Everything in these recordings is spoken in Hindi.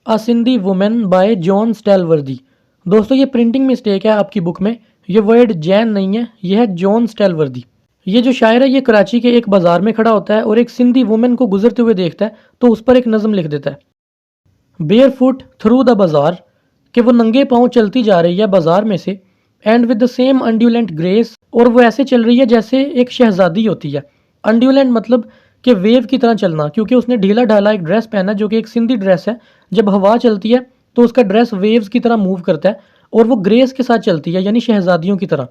A Sindhi women by Jon Stallworthy. दोस्तों ये प्रिंटिंग मिस्टेक है आपकी बुक में, ये वर्ड जैन नहीं है, ये है जॉन स्टेलवर्दी। ये जो शायर है ये कराची के एक बाजार में खड़ा होता है और एक सिंधी वुमेन को गुजरते हुए देखता है तो उस पर एक नज़म लिख देता है, बेयर फुट थ्रू द बाजार, कि वो नंगे पाँव चलती जा रही है बाजार में से, and with the same undulant grace, और वो ऐसे चल रही है जैसे एक शहजादी होती है। अंड्यूलेंट मतलब कि वेव की तरह चलना, क्योंकि उसने ढीला ढाला एक ड्रेस पहना है जो कि एक सिंधी ड्रेस है। जब हवा चलती है तो उसका ड्रेस वेव्स की तरह मूव करता है और वो ग्रेस के साथ चलती है, यानी शहजादियों की तरह।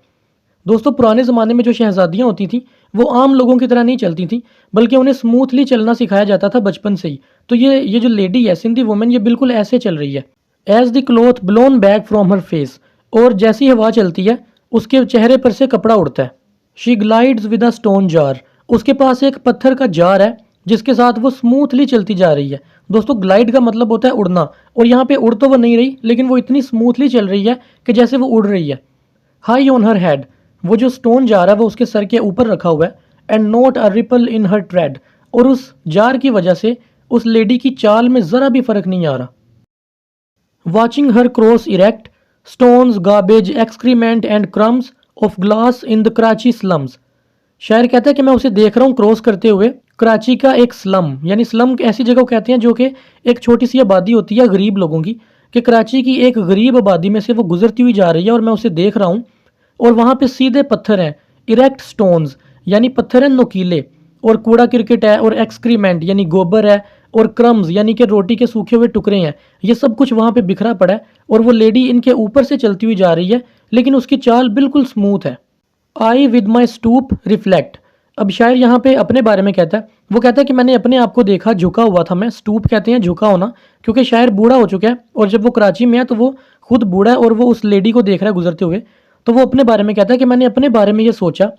दोस्तों पुराने ज़माने में जो शहजादियाँ होती थी वो आम लोगों की तरह नहीं चलती थी, बल्कि उन्हें स्मूथली चलना सिखाया जाता था बचपन से ही। तो ये जो लेडी है सिंधी वुमेन, ये बिल्कुल ऐसे चल रही है, as the cloth blown back from her face, और जैसी हवा चलती है उसके चेहरे पर से कपड़ा उड़ता है। She glides with a stone jar, उसके पास एक पत्थर का जार है जिसके साथ वो स्मूथली चलती जा रही है। दोस्तों ग्लाइड का मतलब होता है उड़ना, और यहाँ पे उड़ तो वो नहीं रही, लेकिन वो इतनी स्मूथली चल रही है कि जैसे वो उड़ रही है। हाई ऑन हर हेड, वो जो स्टोन जार है वो उसके सर के ऊपर रखा हुआ है, and not a ripple in her trade, और उस जार की वजह से उस लेडी की चाल में ज़रा भी फर्क नहीं आ रहा। Watching her cross erect, stones garbage excrement and crumbs of glass in the Karachi slums. शायर कहता है कि मैं उसे देख रहा हूँ क्रॉस करते हुए कराची का एक स्लम, यानी स्लम ऐसी जगह को कहते हैं जो कि एक छोटी सी आबादी होती है गरीब लोगों की, कि कराची की एक गरीब आबादी में से वो गुजरती हुई जा रही है और मैं उसे देख रहा हूँ। और वहाँ पे सीधे पत्थर हैं, इरेक्ट स्टोन्स यानी पत्थर हैं नुकीले, और कूड़ा क्रिकेट है, और एक्सक्रीमेंट यानी गोबर है, और क्रम्स यानी कि रोटी के सूखे हुए टुकड़े हैं। ये सब कुछ वहाँ पे बिखरा पड़ा है और वो लेडी इनके ऊपर से चलती हुई जा रही है, लेकिन उसकी चाल बिल्कुल स्मूथ है। आई विद माई स्टूप रिफ्लेक्ट, अब शायर यहाँ पे अपने बारे में कहता है, वो कहता है कि मैंने अपने आप को देखा, झुका हुआ था मैं। स्टूप कहते हैं झुका होना, क्योंकि शायर बूढ़ा हो चुका है और जब वो कराची में है तो वो खुद बूढ़ा है और वो उस लेडी को देख रहा है गुजरते हुए। तो वो अपने बारे में कहता है कि मैंने अपने बारे में ये सोचा,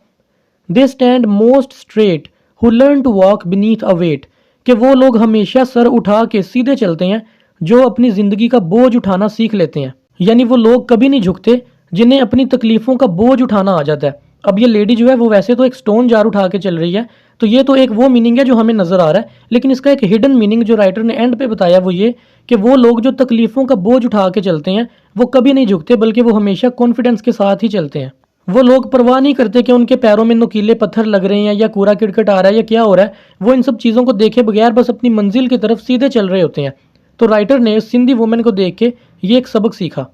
they stand most straight who learn to walk beneath a weight, कि वो लोग हमेशा सर उठा के सीधे चलते हैं जो अपनी ज़िंदगी का बोझ उठाना सीख लेते हैं। यानी वो लोग कभी नहीं झुकते जिन्हें अपनी तकलीफ़ों का बोझ उठाना आ जाता है। अब ये लेडी जो है वो वैसे तो एक स्टोन जार उठा के चल रही है, तो ये तो एक वो मीनिंग है जो हमें नज़र आ रहा है, लेकिन इसका एक हिडन मीनिंग जो राइटर ने एंड पे बताया वो ये कि वो लोग जो तकलीफ़ों का बोझ उठा के चलते हैं वो कभी नहीं झुकते, बल्कि वो हमेशा कॉन्फिडेंस के साथ ही चलते हैं। वो लोग परवाह नहीं करते कि उनके पैरों में नुकीले पत्थर लग रहे हैं या कूड़ा किरकट आ रहा है या क्या हो रहा है, वो इन सब चीज़ों को देखे बगैर बस अपनी मंजिल की तरफ सीधे चल रहे होते हैं। तो राइटर ने सिंधी वुमेन को देख के ये एक सबक सीखा।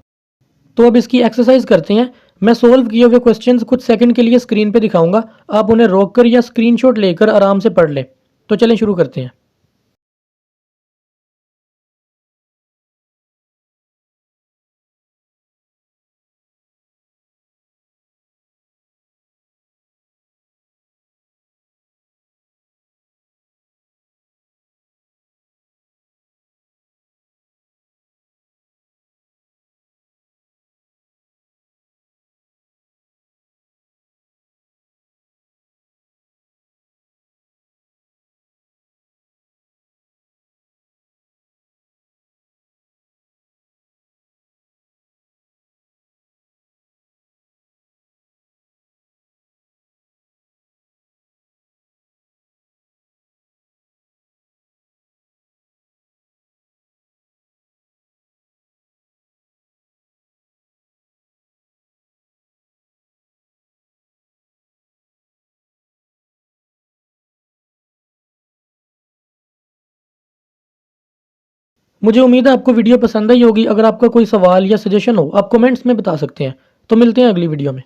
तो अब इसकी एक्सरसाइज करते हैं। मैं सोल्व किए हुए क्वेश्चंस कुछ सेकंड के लिए स्क्रीन पे दिखाऊंगा, आप उन्हें रोक कर या स्क्रीनशॉट लेकर आराम से पढ़ लें। तो चलें शुरू करते हैं। मुझे उम्मीद है आपको वीडियो पसंद आई होगी। अगर आपका कोई सवाल या सजेशन हो आप कमेंट्स में बता सकते हैं। तो मिलते हैं अगली वीडियो में।